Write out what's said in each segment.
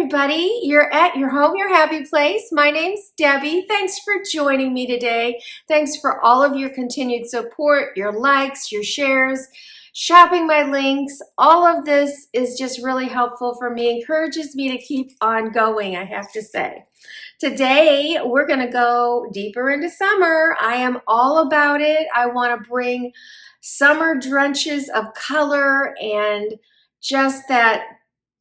everybody. You're at your home, your happy place. My name's Debbie. Thanks for joining me today. Thanks for all of your continued support, your likes, your shares, shopping my links. All of this is just really helpful for me, encourages me to keep on going, I have to say. Today, we're going to go deeper into summer. I am all about it. I want to bring summer drenches of color and just that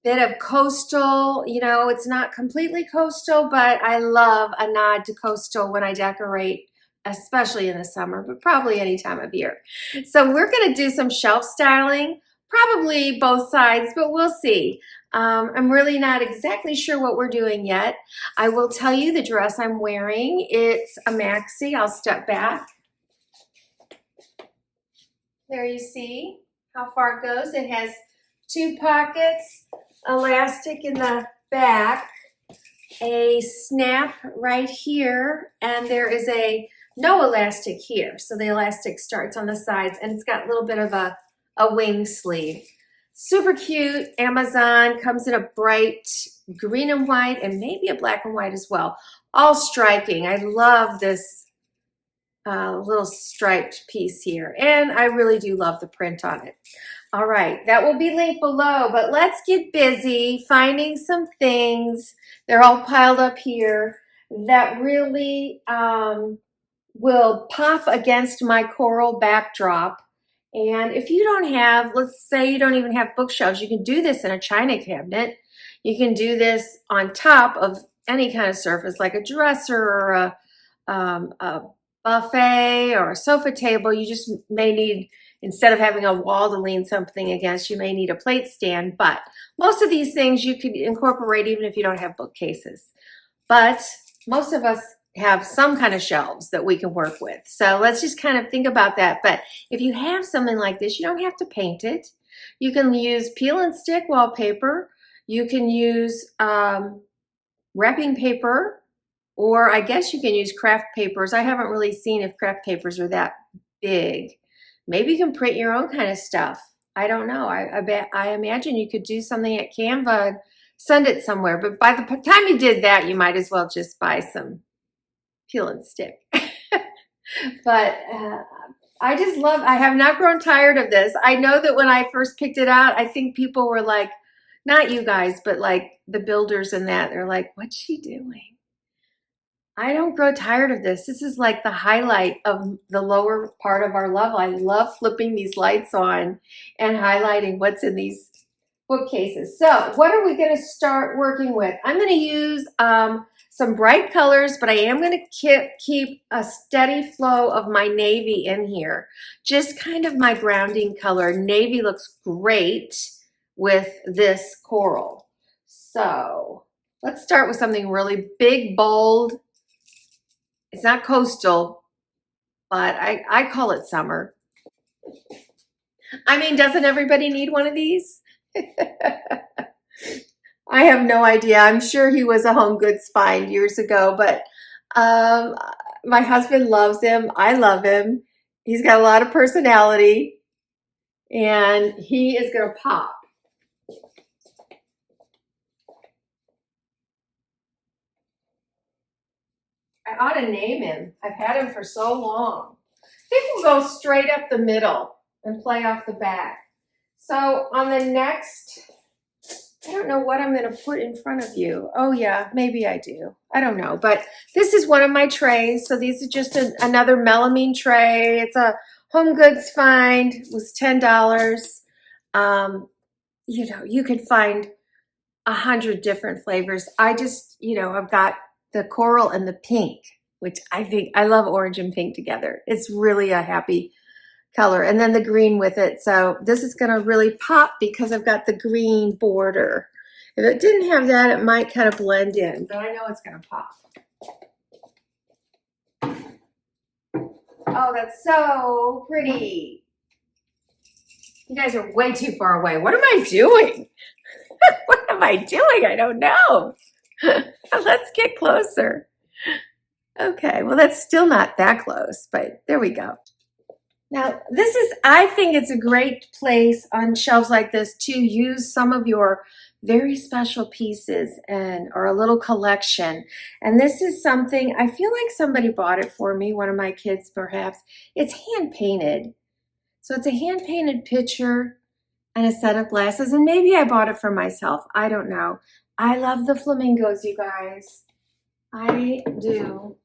bit of coastal. You know, it's not completely coastal, but I love a nod to coastal when I decorate, especially in the summer, but probably any time of year. So we're going to do some shelf styling, probably both sides, but we'll see. I'm really not exactly sure what we're doing yet. I will tell you the dress I'm wearing. It's a maxi. I'll step back. There you see how far it goes. It has 2 pockets, elastic in the back, a snap right here, and there is no elastic here. So the elastic starts on the sides, and it's got a little bit of a wing sleeve. Super cute. Amazon, comes in a bright green and white and maybe a black and white as well. All striking. I love this little striped piece here, and I really do love the print on it. All right, that will be linked below, but let's get busy finding some things. They're all piled up here that really will pop against my coral backdrop. And if you don't have, let's say you don't even have bookshelves, you can do this in a china cabinet. You can do this on top of any kind of surface, like a dresser or a buffet or a sofa table. You just may need, instead of having a wall to lean something against, you may need a plate stand. But most of these things you could incorporate even if you don't have bookcases. But most of us have some kind of shelves that we can work with. So let's just kind of think about that. But if you have something like this, you don't have to paint it. You can use peel and stick wallpaper. You can use wrapping paper, or I guess you can use craft papers. I haven't really seen if craft papers are that big. Maybe you can print your own kind of stuff. I don't know. I imagine you could do something at Canva and send it somewhere. But by the time you did that, you might as well just buy some peel and stick. But I just love, I have not grown tired of this. I know that when I first picked it out, I think people were like, not you guys, but like the builders and that, they're like, what's she doing? I don't grow tired of this. This is like the highlight of the lower part of our level. I love flipping these lights on and highlighting what's in these bookcases. So what are we going to start working with? I'm going to use some bright colors, but I am going to keep a steady flow of my navy in here. Just kind of my grounding color. Navy looks great with this coral. So let's start with something really big, bold. It's not coastal, but I call it summer. I mean, doesn't everybody need one of these? I have no idea. I'm sure he was a home goods find years ago, but my husband loves him. I love him. He's got a lot of personality, and he is going to pop. I ought to name him. I've had him for so long. I think we'll go straight up the middle and play off the back. So on the next, I don't know what I'm going to put in front of you. Oh yeah, maybe I do. I don't know. But this is one of my trays. So these are just another melamine tray. It's a home goods find. It was $10. You know, you could find 100 different flavors. I just, you know, I've got the coral and the pink, which I love orange and pink together. It's really a happy color. And then the green with it. So this is going to really pop because I've got the green border. If it didn't have that, it might kind of blend in, but I know it's going to pop. Oh, that's so pretty. You guys are way too far away. What am I doing? What am I doing? I don't know. Let's get closer. Okay, well, that's still not that close, but there we go. Now, I think it's a great place on shelves like this to use some of your very special pieces and or a little collection. And this is something, I feel like somebody bought it for me, one of my kids perhaps. It's hand painted. So it's a hand painted picture and a set of glasses, and maybe I bought it for myself. I don't know. I love the flamingos, you guys. I do.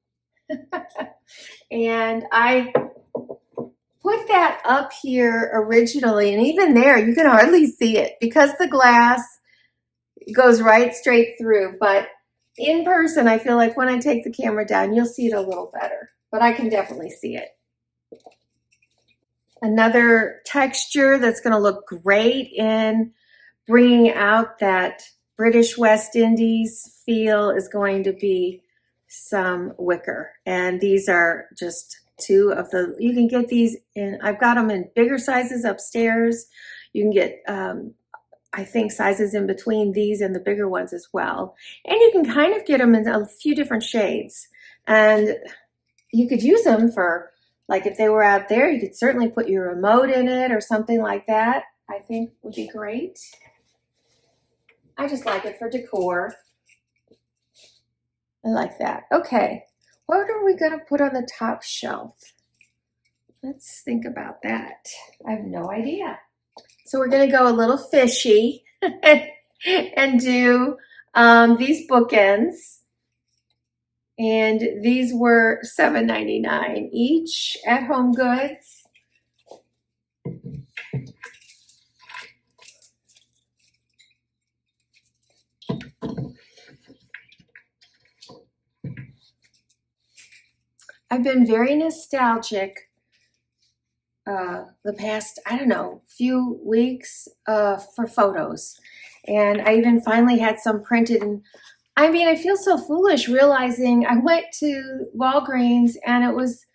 And I put that up here originally, and even there you can hardly see it because the glass goes right straight through. But in person, I feel like when I take the camera down, you'll see it a little better, but I can definitely see it. Another texture that's going to look great in bringing out that British West Indies feel is going to be some wicker. And these are just two of the, you can get these in, I've got them in bigger sizes upstairs. You can get, I think, sizes in between these and the bigger ones as well. And you can kind of get them in a few different shades. And you could use them for, like if they were out there, you could certainly put your remote in it or something like that. I think would be great. I just like it for decor. I like that. Okay, what are we gonna put on the top shelf? Let's think about that. I have no idea. So we're gonna go a little fishy and do these bookends. And these were $7.99 each at Home Goods. I've been very nostalgic the past, I don't know, few weeks for photos. And I even finally had some printed. And I mean, I feel so foolish realizing I went to Walgreens and it was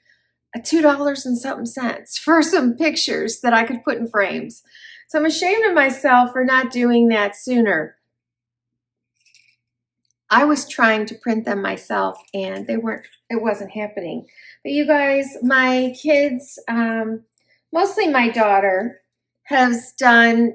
$2 and something cents for some pictures that I could put in frames. So I'm ashamed of myself for not doing that sooner. I was trying to print them myself and it wasn't happening. But you guys, my kids, mostly my daughter, has done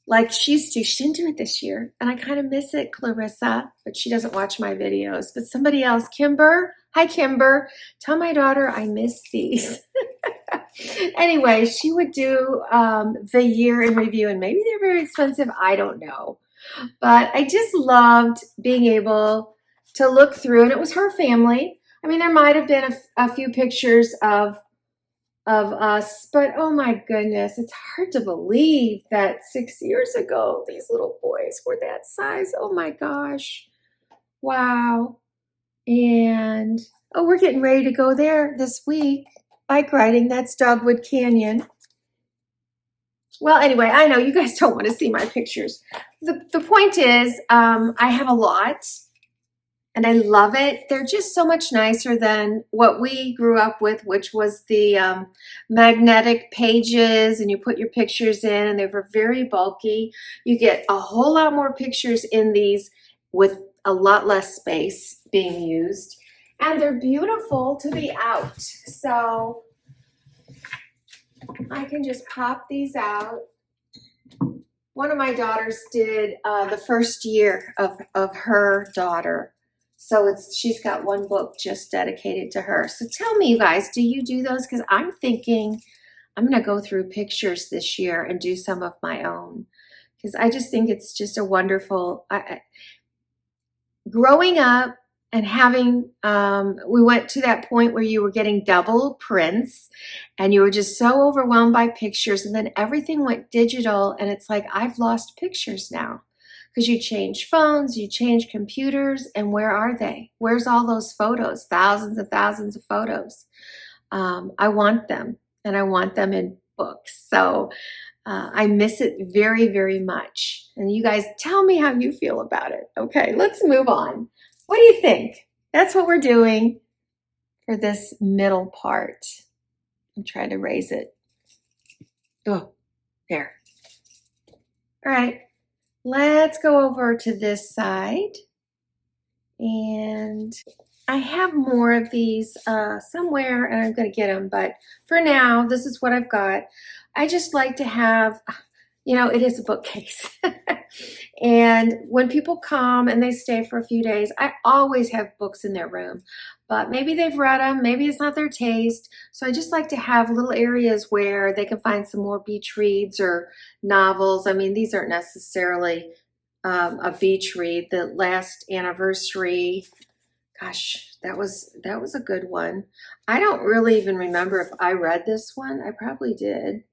like she used to. She didn't do it this year, and I kind of miss it, Clarissa, but she doesn't watch my videos. But somebody else, Kimber, hi Kimber, tell my daughter I miss these. Anyway, she would do the year in review, and maybe they're very expensive, I don't know. But I just loved being able to look through, and it was her family. I mean, there might have been a few pictures of us, but oh my goodness, it's hard to believe that 6 years ago these little boys were that size. Oh my gosh, wow. And oh, we're getting ready to go there this week, bike riding. That's Dogwood Canyon. Well, anyway, I know you guys don't want to see my pictures. The point is, I have a lot and I love it. They're just so much nicer than what we grew up with, which was the magnetic pages, and you put your pictures in, and they were very bulky. You get a whole lot more pictures in these with a lot less space being used, and they're beautiful to be out. So I can just pop these out. One of my daughters did the first year of her daughter. So she's got one book just dedicated to her. So tell me, you guys, do you do those? Because I'm thinking I'm going to go through pictures this year and do some of my own. Because I just think it's just a wonderful, growing up and having, we went to that point where you were getting double prints and you were just so overwhelmed by pictures, and then everything went digital, and it's like, I've lost pictures now. Because you change phones, you change computers, and where are they? Where's all those photos? Thousands and thousands of photos. I want them, and I want them in books. So I miss it very, very much. And you guys tell me how you feel about it. Okay, let's move on. What do you think? That's what we're doing for this middle part. I'm trying to raise it. Oh, there. All right. Let's go over to this side, and I have more of these somewhere, and I'm going to get them, but for now, this is what I've got. I just like to have You know, it is a bookcase. And when people come and they stay for a few days, I always have books in their room. But maybe they've read them, maybe it's not their taste. So I just like to have little areas where they can find some more beach reads or novels. I mean, these aren't necessarily a beach read. The last anniversary, gosh, that was a good one. I don't really even remember if I read this one. I probably did.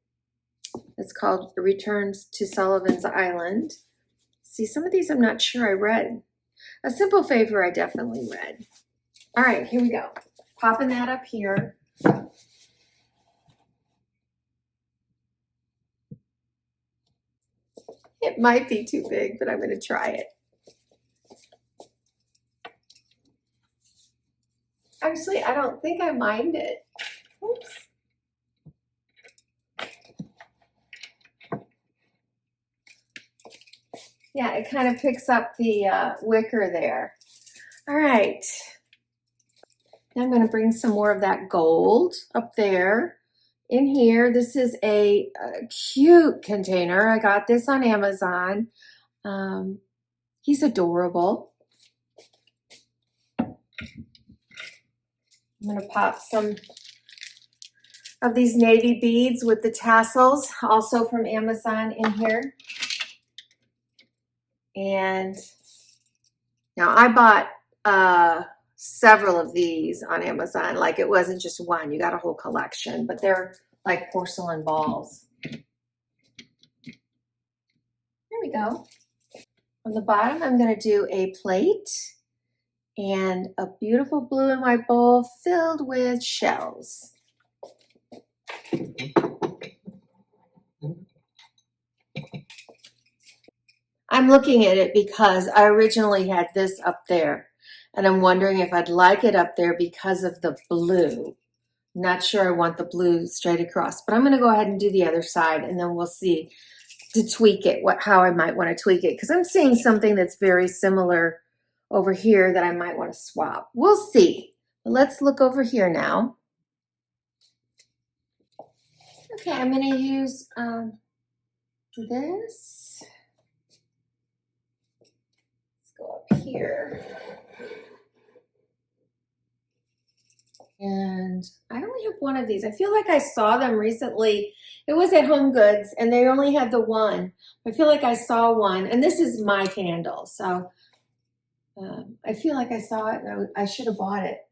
It's called Returns to Sullivan's Island. See, some of these I'm not sure I read. A Simple Favor I definitely read. All right, here we go. Popping that up here. It might be too big, but I'm going to try it. Actually, I don't think I mind it. Oops. Yeah, it kind of picks up the wicker there. All right. Now I'm going to bring some more of that gold up there in here. This is a cute container. I got this on Amazon. He's adorable. I'm going to pop some of these navy beads with the tassels, also from Amazon in here. And now I bought several of these on Amazon. Like, it wasn't just one, you got a whole collection, but they're like porcelain balls. There we go. On the bottom, I'm going to do a plate and a beautiful blue and white bowl filled with shells. I'm looking at it because I originally had this up there, and I'm wondering if I'd like it up there because of the blue. Not sure I want the blue straight across, but I'm going to go ahead and do the other side, and then we'll see to tweak it, how I might want to tweak it, because I'm seeing something that's very similar over here that I might want to swap. We'll see. But let's look over here now. Okay, I'm going to use this. Let's go up here. And I only have one of these. I feel like I saw them recently. It was at Home Goods, and they only had the one. I feel like I saw one, and this is my candle, so I feel like I saw it, and I should have bought it.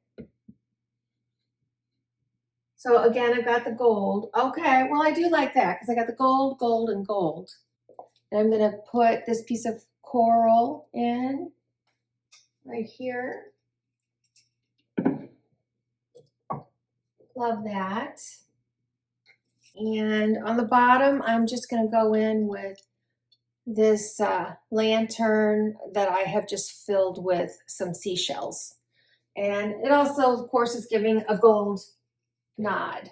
So again, I've got the gold. Okay, well, I do like that because I got the gold, gold, and gold. And I'm going to put this piece of coral in right here. Love that. And on the bottom, I'm just going to go in with this lantern that I have just filled with some seashells. And it also, of course, is giving a gold nod.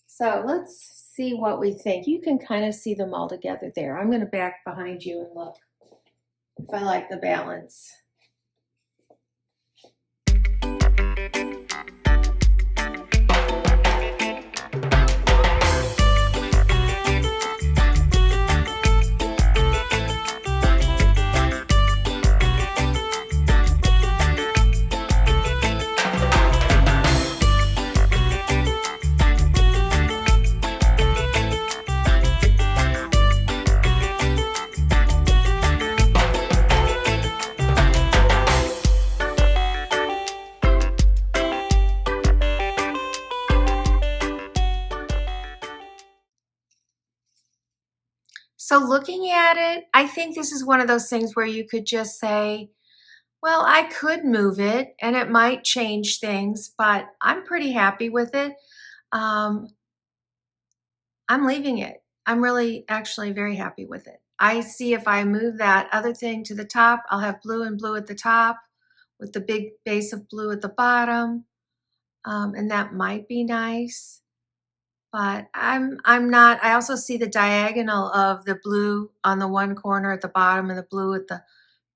So let's see what we think. You can kind of see them all together there. I'm going to back behind you and look if I like the balance. So looking at it, I think this is one of those things where you could just say, well, I could move it and it might change things, but I'm pretty happy with it. I'm leaving it. I'm really actually very happy with it. I see if I move that other thing to the top, I'll have blue and blue at the top with the big base of blue at the bottom. And that might be nice. But I'm not, I also see the diagonal of the blue on the one corner at the bottom and the blue at the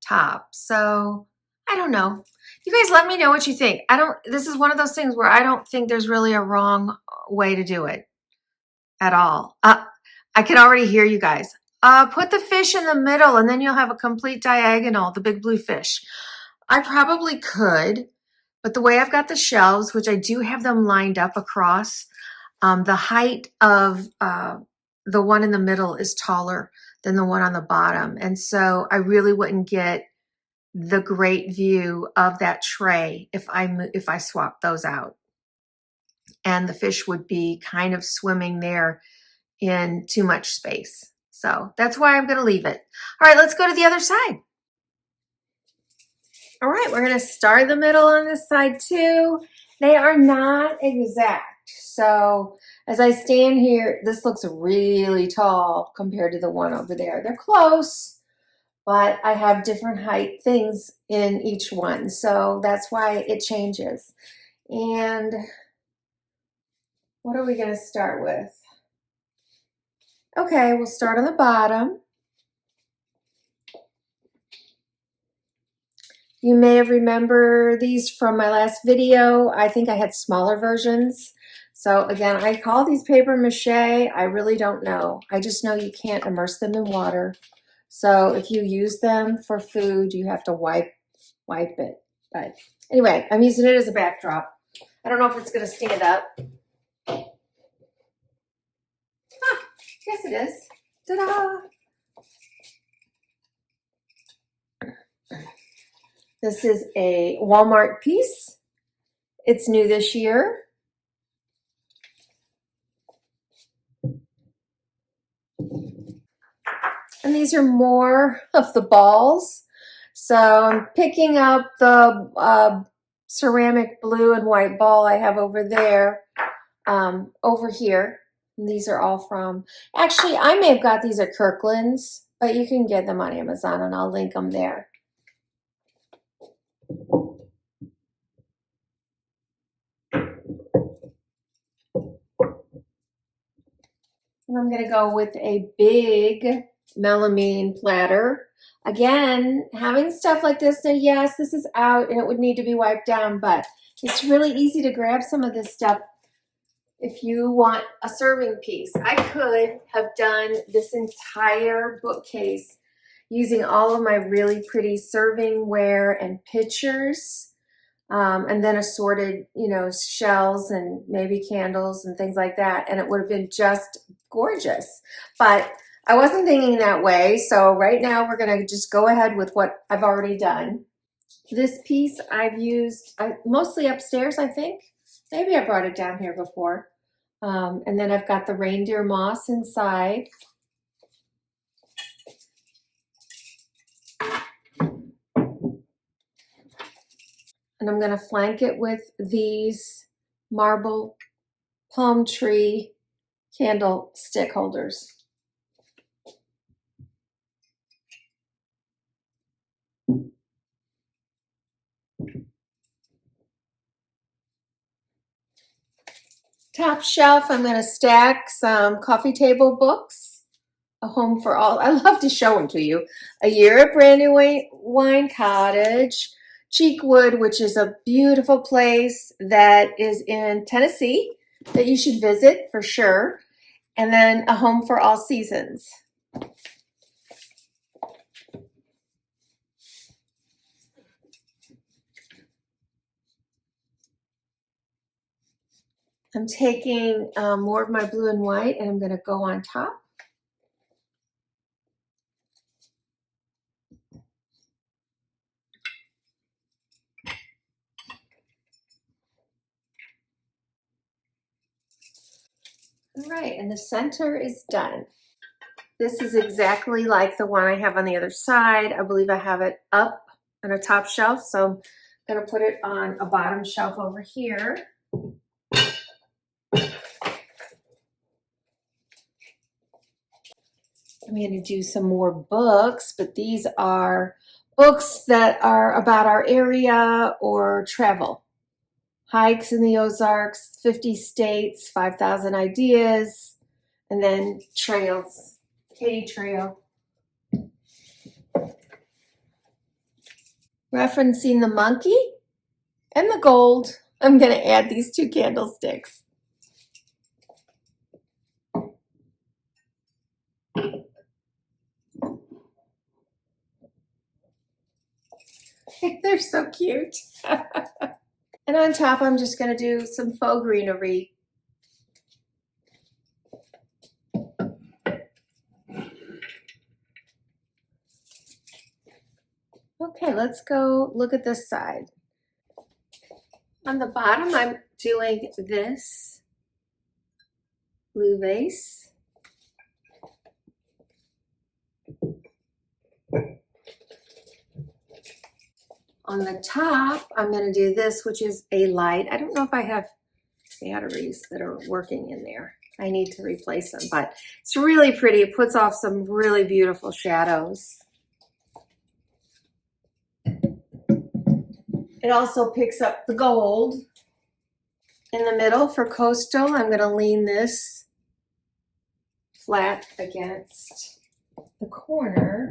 top. So I don't know. You guys let me know what you think. This is one of those things where I don't think there's really a wrong way to do it at all. I can already hear you guys. Put the fish in the middle and then you'll have a complete diagonal, the big blue fish. I probably could, but the way I've got the shelves, which I do have them lined up across, the height of the one in the middle is taller than the one on the bottom. And so I really wouldn't get the great view of that tray if I swap those out. And the fish would be kind of swimming there in too much space. So that's why I'm going to leave it. All right, let's go to the other side. All right, we're going to start in the middle on this side too. They are not exact. So as I stand here, this looks really tall compared to the one over there. They're close, but I have different height things in each one. So that's why it changes. And what are we going to start with? Okay, we'll start on the bottom. You may have remembered these from my last video. I think I had smaller versions. So again, I call these paper mache. I really don't know. I just know you can't immerse them in water. So if you use them for food, you have to wipe it. But anyway, I'm using it as a backdrop. I don't know if it's going to stand up. Yes, it is. Ta-da! This is a Walmart piece. It's new this year. And these are more of the balls. So I'm picking up the ceramic blue and white ball I have over there, over here. And these are all from, actually, I may have got these at Kirkland's, but you can get them on Amazon and I'll link them there. And I'm going to go with a big melamine platter. Again, having stuff like this, now yes, this is out and it would need to be wiped down, but it's really easy to grab some of this stuff if you want a serving piece. I could have done this entire bookcase using all of my really pretty servingware and pitchers, and then assorted, you know, shells and maybe candles and things like that, and it would have been just gorgeous. But I wasn't thinking that way, so right now we're going to just go ahead with what I've already done. This piece I've used mostly upstairs, I think. Maybe I brought it down here before. And then I've got the reindeer moss inside. And I'm going to flank it with these marble palm tree candlestick holders. Top shelf, I'm going to stack some coffee table books. A Home for All. I love to show them to you. A Year at Brandywine Cottage. Cheekwood, which is a beautiful place that is in Tennessee that you should visit for sure. And then A Home for All Seasons. I'm taking more of my blue and white and I'm going to go on top. All right, and the center is done. This is exactly like the one I have on the other side. I believe I have it up on a top shelf, so I'm going to put it on a bottom shelf over here. I'm going to do some more books, but these are books that are about our area or travel. Hikes in the Ozarks, 50 states, 5,000 ideas, and then trails, Katy Trail. Referencing the monkey and the gold, I'm going to add these two candlesticks. They're so cute. And on top, I'm just going to do some faux greenery. Okay, let's go look at this side. On the bottom, I'm doing this blue vase. On the top, I'm going to do this, which is a light. I don't know if I have batteries that are working in there. I need to replace them, but it's really pretty. It puts off some really beautiful shadows. It also picks up the gold. In the middle for coastal, I'm going to lean this flat against the corner.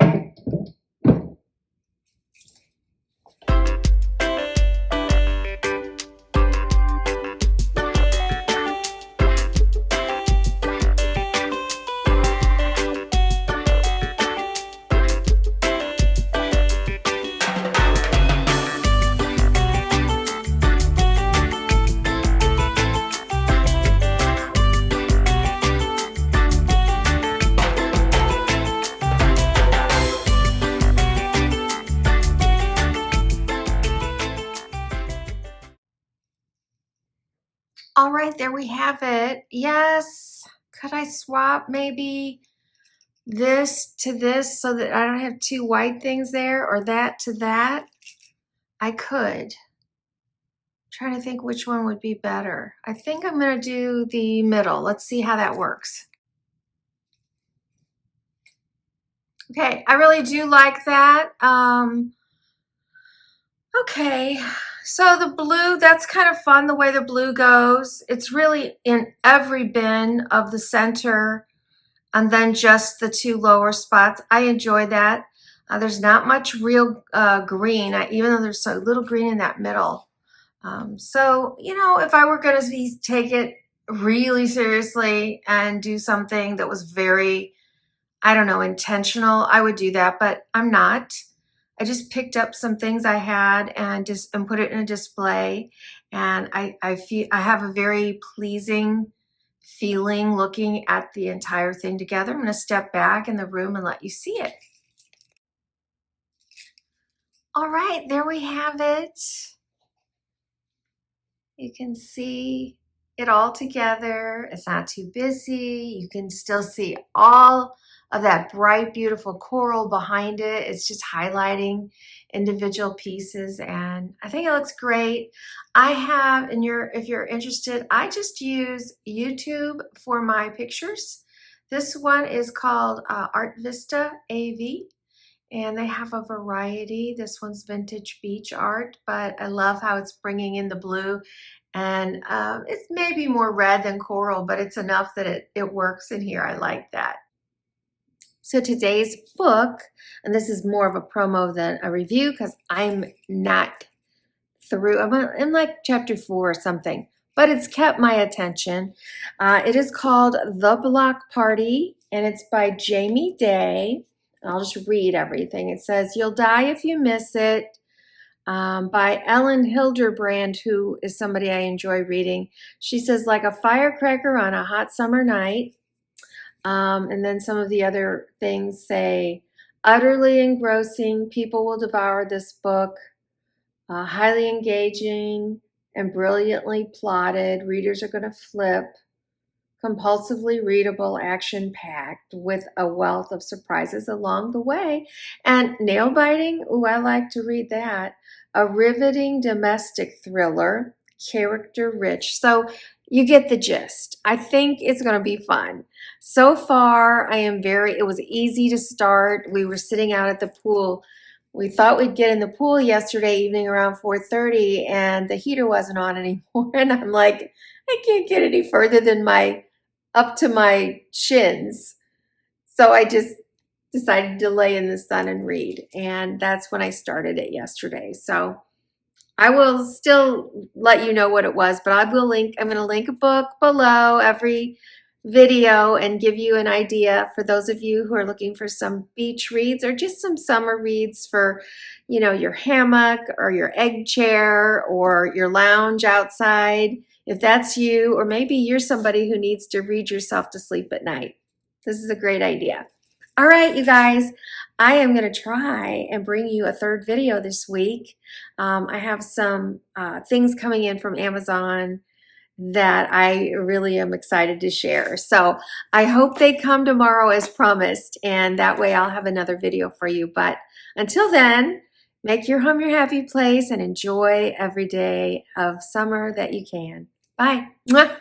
All right, there we have it. Yes, could I swap maybe this to this so that I don't have two white things there, or that to that? I could. I'm trying to think which one would be better. I think I'm gonna do the middle. Let's see how that works. Okay, I really do like that. Okay, so the blue, that's kind of fun the way the blue goes. It's really in every bin of the center and then just the two lower spots. I enjoy that. There's not much real green, even though there's so little green in that middle. So, you know, if I were going to take it really seriously and do something that was very, I don't know, intentional, I would do that, but I'm not. I just picked up some things I had and put it in a display, and I feel I have a very pleasing feeling looking at the entire thing together. I'm going to step back in the room and let you see it. All right, there we have it. You can see it all together. It's not too busy. You can still see all of that bright, beautiful coral behind it. It's just highlighting individual pieces, and I think it looks great. I have, and if you're interested, I just use YouTube for my pictures. This one is called Art Vista AV, and they have a variety. This one's vintage beach art, but I love how it's bringing in the blue, and it's maybe more red than coral, but it's enough that it works in here. I like that. So today's book, and this is more of a promo than a review because I'm not through. I'm in like chapter 4 or something, but it's kept my attention. It is called The Block Party, and it's by Jamie Day. I'll just read everything. It says, "You'll die if you miss it," by Ellen Hilderbrand, who is somebody I enjoy reading. She says, "Like a firecracker on a hot summer night." And then some of the other things say, "Utterly engrossing. People will devour this book. Highly engaging and brilliantly plotted. Readers are going to flip. Compulsively readable, action-packed with a wealth of surprises along the way. And nail-biting, ooh, I like to read that. A riveting domestic thriller, character-rich." So you get the gist. I think it's going to be fun. So far, it was easy to start. We were sitting out at the pool. We thought we'd get in the pool yesterday evening around 4:30, and the heater wasn't on anymore. And I'm like, I can't get any further than up to my shins. So I just decided to lay in the sun and read. And that's when I started it yesterday. So I will still let you know what it was, but I'm going to link a book below every video and give you an idea for those of you who are looking for some beach reads or just some summer reads for, you know, your hammock or your egg chair or your lounge outside. If that's you, or maybe you're somebody who needs to read yourself to sleep at night, this is a great idea. All right, you guys, I am going to try and bring you a third video this week. I have some things coming in from Amazon that I really am excited to share. So I hope they come tomorrow as promised, and that way I'll have another video for you. But until then, make your home your happy place and enjoy every day of summer that you can. Bye. Mwah.